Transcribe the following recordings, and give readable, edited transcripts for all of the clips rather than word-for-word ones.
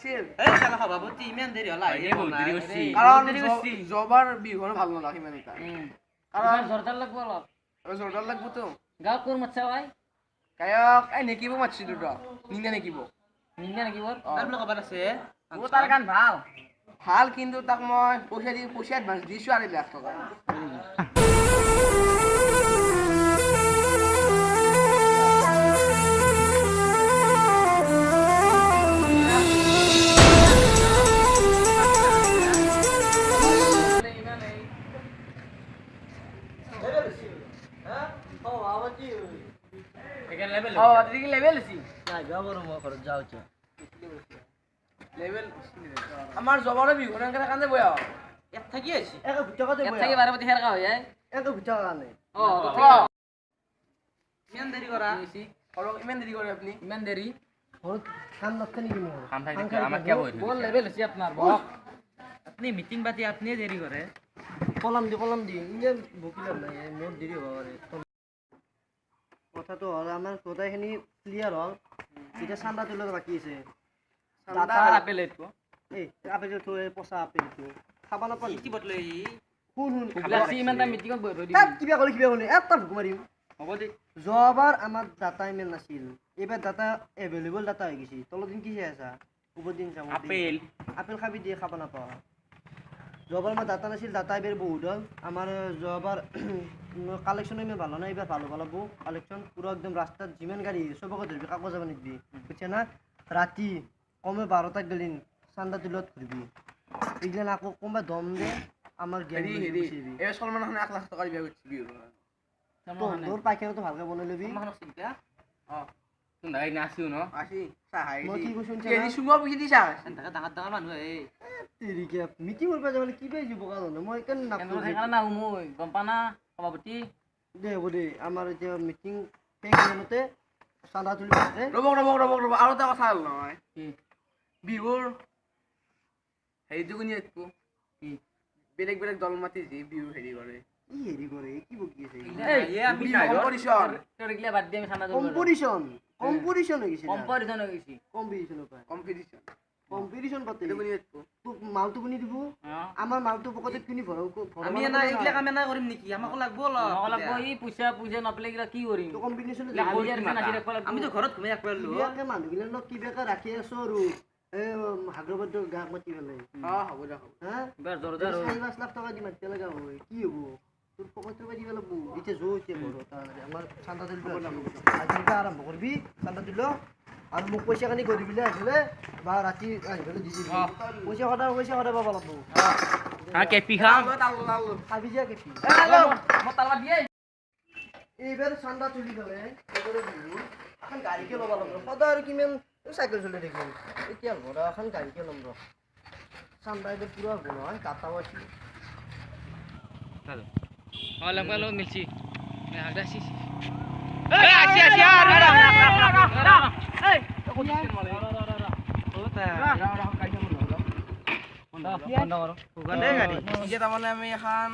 লাগছিল এই শালা সভাপতি ইমান দেৰি হল আহি কাৰণ জবাৰ বিহুৰ ভাল নালাগে ইমান এটা কাৰণ জোৰদাৰ লাগব অলপ জোৰদাৰ লাগব তো গাঁও কোন মাতছা ভাই গায়ক এই নেকিব মাতছিলো তো নিন্দা নেকিব নিন্দা নেকিব তাৰ বোলে খবৰ আছে ও তাৰ গান ভাল ভাল কিন্তু তাক মই পইচা এডভান্স দিছো 8 লাখ টকা আমার জবারে বিহুর কান্দে বয়া ইয়াত থাকি আছি এক গুটাকাতে ইয়াত বয়া থাকি বাৰপতি হেৰকা হৈ যায় এক গুটাকা কানে ইমান দেৰি কৰা আৰু ইমান দেৰি কৰে আপুনি ইমান দেৰি খান নথনি কিনো খান খাই দিছে আমাক কিয় বহি বল লেভেল হৈছে আপোনাৰ বক আপনি মিটিং পাতি আপনি দেৰি কৰে কলম দি ইয়ে বকিলা নাই মোৰ দেৰি হ'ব পাৰে কথাটো হ'ল আমাৰ গোটাইখিনি ক্লিয়াৰ হ'ল এতিয়া চান্দা তুলিব বাকী আছে দাতা আপেল এইটো এই আপেলটো থৈ পচা আপেলটো খাব নাপালি কি বটলে ই শুন লাচি ইমান টা মিটিঙত বহি থৈ তাক দিবি কিবা ক'লে এটা ঢুক মাৰিম হ'ব দে যোৱাবাৰ আমাৰ ডাটা ইমান নাছিল এইবাৰ ডাটা এভেইলেবল ডাটা হৈ গৈছে তলৰ দিন কি চাই আছা ওপৰ দিন চাম আপেল খাবি দিয়ে খাব নাপাওঁ যোৱাবাৰ আমাৰ ডাটা নাছিল ডাটা এইবাৰ বহুত হ'ল আমাৰ যোৱাবাৰ কালেকশ্যন ইমান ভাল নাই এইবাৰ ভাল হ'ব লাগব কালেকশ্যন পুৰা একদম ৰাস্তাত যিমান গাড়ী চবকে ধৰিবি কাকো যাব নিদিবি বুজিছে না ৰাতি কমে 12টাত গেলি চান্দা তুলত ঘূৰিবি এইগিলা আকৌ কোনোবা দম দে আমাৰ হেৰি এই সলমান খানে 1 লাখ টকা দিবা গুচি তোৰ পাইখানাটো ভালকে বনাই লবি নাই নাছিও ন আসি সাহাই মই কি কৈছো কেনি সুমা বুজি দিছা ডাঙৰ মানুহ এই তেৰিকে মিটিং কৰিব যাবলে কি পাই যাব কাৰণ মই কেন সেইকাৰণে নাহো মই গম পা না সভাপতি দে হ'ব দে আমাৰ এতিয়া মিটিং শেষ হ'লতে চান্দা তুলি আছে ৰব আৰু এটা কথা হ'ল নহয় কি বিহুৰ হেৰিটো কোনি আছকো কি বেলেগ দল মাতি যি বিহু হেৰি কৰে কি বকি আছে এই আমি কম্পিটিশন তোৰ গিলা বাদ দি আমি ঠাণ্ডা তুলিব কম্পিটিশন হৈ গৈছে কম্পিটিশন হৈ গৈছে কম্পিটিশন পাতে কোনি আছকো তোক মালটো কোনি দিব আমাৰ মালটো পকেটত কিনি ভৰাও আমি না এইগিলা কাম না কৰিম নেকি আমাকো লাগব লাগব ই পইচা নাপলে গিলা কি কৰিম তো কম্পিটিশন আমি তো ঘৰত ঘুমাই একবাৰ লো ইয়াকে মানুহগিলা ন কি বেকা ৰাখি আছো আৰু এই হাগ্ৰবাদ গাক মাতি পেলাই হ'ব দে হা বৰ জোৰদাৰ 5 লাখ টকা দি মাতি লগা হয় কি হ'ব তোৰ পকেটৰ পৰা দিব লাগব এতিয়া জো এতিয়া ঘৰত আমাৰ চান্দা তুলিব আজিকা আৰম্ভ কৰিবি চান্দা তুলিল আৰু মোক পইচা কানি কৰি দিলে আহিলে বা ৰাতি আহিলে দি দিবি পইচা সদায় পাব লাগব কেপি খাম খাবি যা কেপি মই তালা দিয়ে এইবাৰ চান্দা তুলি গ'লে এইবাৰ বিহু এখন গাড়ীকে ল'ব লাগিব সদায় আৰু কিমান চাইকেল চলাই থাকিম এতিয়া ঘৰ এখন গাড়ীকে ল'ম ৰ চান্দা এইবাৰ পুৰা হ'ব নহয় কাটাও আছিল লগা মিলছি আসি আমি এখন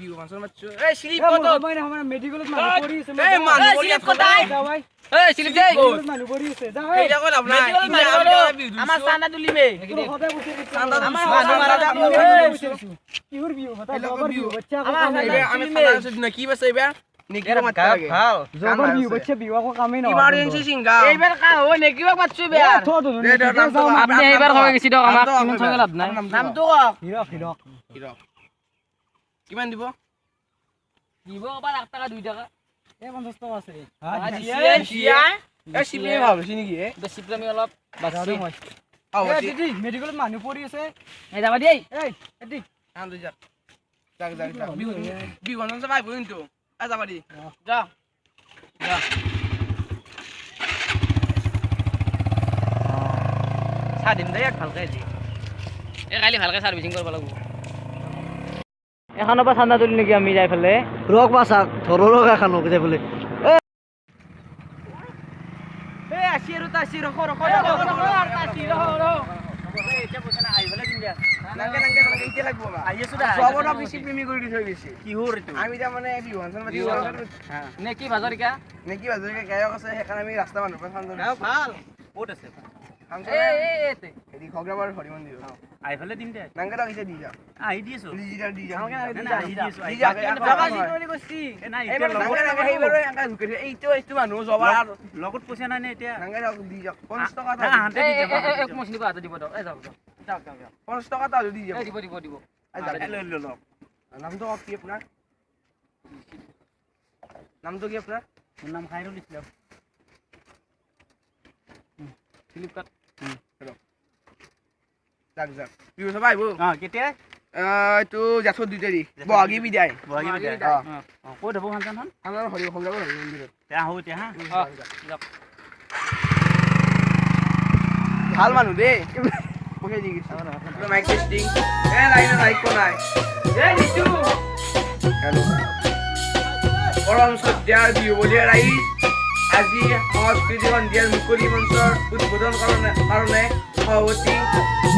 বিহু ফাংচন মাতিছো এই স্লিপ কত মেডিকেলত মানুহ পৰি আছে এই মানুহ পৰি আছে যা ভাই এই স্লিপ দে মানুহ পৰি আছে যা ভাই এইটা কই লাভ নাই আমাৰ চান্দা তুলিবে আমাৰ মানুহ মাৰা কিহৰ বিহু কথা বিহু বাচ্চা আমি খানা কি বাছে এইবাৰ নেকিবা মাত লাগে ভাল জবৰ বিহু বাচ্চা বিহু আকৌ কামে নহয় ইমাৰ্জেন্সি সিংগা এইবাৰ কা হৈ নেকিবা পাছছো বে আপনি এইবাৰ হৈ গেছি দক আমাক কিমান সঙ্গে লাভ নাই নামটো ক হিৰক কিমান দিব আবার 1 টাকা 2 টাকা এ 50 টাকা আছে এই সিপ্রেমি ভাবছি নেকি বেছি প্ৰেমী অলপ বাছি এই দিদি মেডিকেলত মানুহ পৰি আছে এই যাবা দেই এই দিদি আন দুই যাক বিহু ফাংচন চাই বহিন তো আ যাবা দি যা সাদিম দে এক ভালকে দি এই কালি ভালকে সার্ভিসিং কৰিব লাগিব এখনৰ পৰা চান্দা তুলি নেকি আমি যাই ফেলে ৰক বাসাক ধৰো ৰক এখানো যাই ফেলে এই আসি আৰু তাসি ৰখ তাসি ৰখ এতিয়া পইচা না আই ফেলে দিম দিয়া নাকে এতিয়া লাগব বা আইছো দা সবনা বেছি প্রেমী কৰি দি থৈ গৈছে কি হৰ এটো আমি তা মানে বিহু ফাংচন মাতি নেকি বাজাৰিকা গায়ক আছে সেইকাৰণে আমি ৰাস্তা মানুহ পৰা ফাংচন ভাল বহুত আছে হেৰি খগৰাবাৰ হৰি মন্দিৰ আহি ফেলে দিম দে নাংগা ৰাখিছে দি যা আহি দি আছো লিজিটাৰ দি যা আহি দি আছো দি যা নাই এইবাৰ নাংগা নাংগা সেইবাৰ এংকা ঝুকে দিয়ে এইটো মানুহ জবাৰ লগত পইচা নাই নে এতিয়া নাংগা দি যা 50 টকা এটা হাতে দি যাব মই চিনি হাতে দিব দিয়ক যাওক যাওক 50 টকা এটা দি যা দিব দিব দিব লৈ লওক নামটো কি আপোনাৰ নামটো কি আপোনাৰ মোৰ নাম খাইৰুল ইছলাম ফ্লিপকাৰ্ট যাক যাক বিহু চাব আহিব কেতিয়া এইটো জাথৰ 2 তাৰিখ বহাগী বিদায় বহাগী বিদায় ক'ত হ'ব ফাংচনখন আমাৰ হৰি খগৰাবাৰ হৰি মন্দিৰত এতিয়া আহো এতিয়া হা ভাল মানুহ দেই পকে দি গিছে মাইক টেস্টিং লাইক কো নাই নিচু হেল্ল পৰম সদ্যাৰ বিহু বলিয়া ৰাইজ আজি সংস্কৃতি সন্ধিয়াৰ মুকলি মঞ্চৰ উদ্বোধন কাৰণে সভাপতি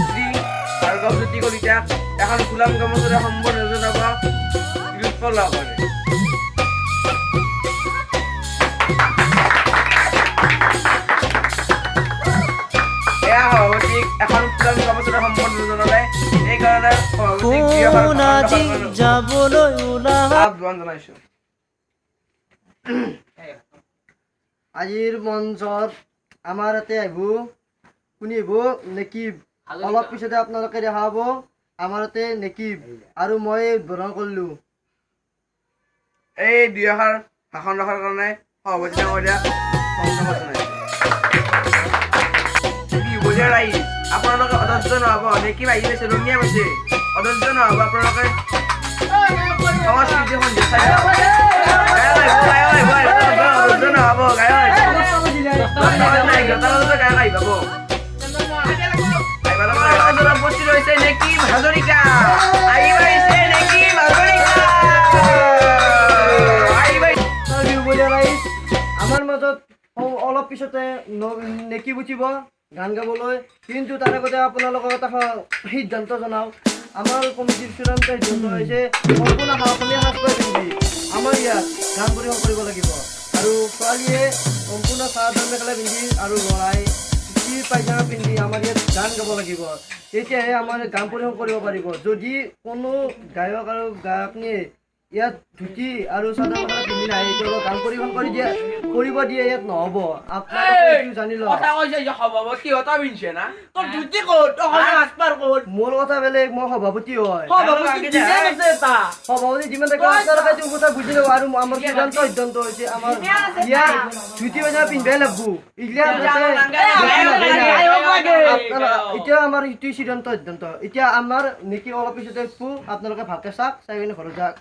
শ্ৰী ভাৰ্গৱজ্যোতি কলিতাক এখন গোলাম গামোচাৰে সম্বৰ্ধনা জনাব বিৰূপলা কৰে সভাপতিক এখন গোলাম গামোচাৰে সম্বৰ্ধনা জনালে সেইকাৰণে আহ্বান জনাইছো আজিৰ মঞ্চত আমাৰ ইয়াতে আহিব শুনিব নেকিব অলপ পিছতে আপোনালোকে দেখা পাব আমাৰ ইয়াতে নেকিব আৰু মই উদ্বোধন কৰিলোঁ এই দুই এষাৰ ভাষণ ৰখাৰ কাৰণে সভাপতি ডাঙৰীয়া ধন্যবাদ জনাইছো বিহু বলিয়া ৰাইজ আপোনালোকে অধৈৰ্য নহ'ব নেকিব আহি পাইছে ৰঙীয়া পাইছে অধৈৰ্য নহ'ব আপোনালোকে সংস্কৃতি সন্ধিয়া চাই আমাৰ মাজত অলপ পিছতে নেকিব উঠিব গান গাবলৈ কিন্তু তাৰ আগতে আপোনালোকক এটা সিদ্ধান্ত জনাওঁ আমাৰ কমিটিৰ চূড়ান্ত সিদ্ধান্ত হৈছে সম্পূৰ্ণ অসমীয়া সাজপাৰ পিন্ধি আমাৰ ইয়াত গান পৰিৱেশন কৰিব লাগিব আৰু ছোৱালীয়ে সম্পূৰ্ণ চাদৰ মেখেলা পিন্ধি আৰু ল'ৰাই ধুতি পাইজামা পিন্ধি আমাৰ ইয়াত গান গাব লাগিব তেতিয়াহে আমাৰ গান পৰিৱেশন কৰিব পাৰিব যদি কোনো গায়ক আৰু গায়কনীয়ে ইয়াত ধুতি আৰু চাদৰ মেখেলা পিন্ধি নাহে তেওঁলোকক গান পৰিৱেশন কৰিব দিয়ে ইয়াত নহ'ব আপোনালোকে জানি লওক মোৰ কথা বেলেগ মই সভাপতি হয় সভাপতি যিমান থাকে আপোনালোকে এইটো কথা বুজি লওক আৰু আমাৰ সিদ্ধান্ত হৈছে আমাৰ ইয়াত ধুতি পাইজামা পিন্ধিবই লাগিব এতিয়া আমাৰ এইটোৱে সিদ্ধান্ত এতিয়া আমাৰ নেকি অলপ পিছতে আপোনালোকে ভালকে চাওক চাই কিনে ঘৰত যাওক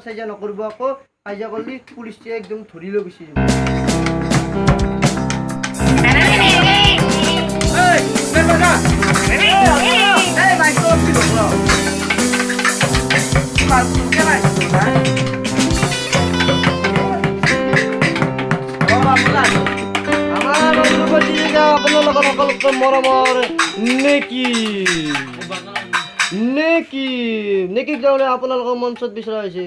কাজিয়া নকৰিব আকৌ কাজিয়া কৰিলে পুলিচে একদম ধৰি লৈ গুচি যাব আপোনালোকৰ সকলোতকৈ মৰমৰ নেকি যাবলৈ আপোনালোকৰ মঞ্চত বিচৰা হৈছে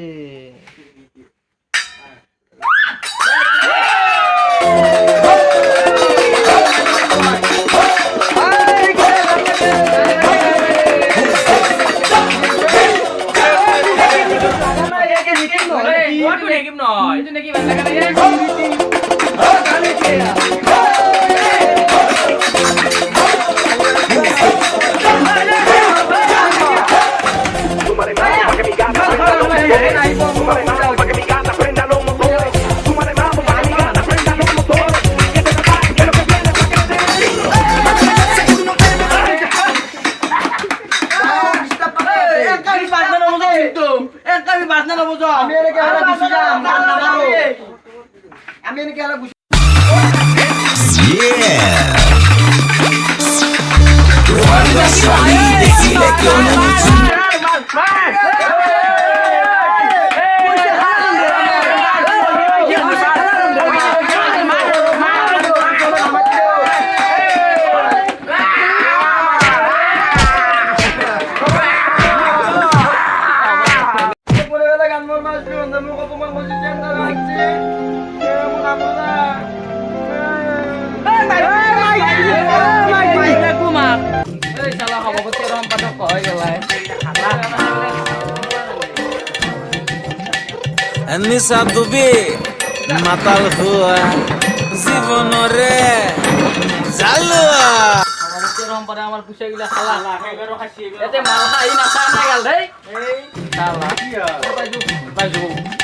সভাপতি আৰু সম্পাদক হৈ গেলাই নিশা ডুবি মাতাল হুয়া জীবনৰে জালুয়া সভাপতি আৰু সম্পাদক আমাৰ পুচাই গিলা খালা এতে মাল খাই নাচা নাই গাল দেই এই খালা পাইছো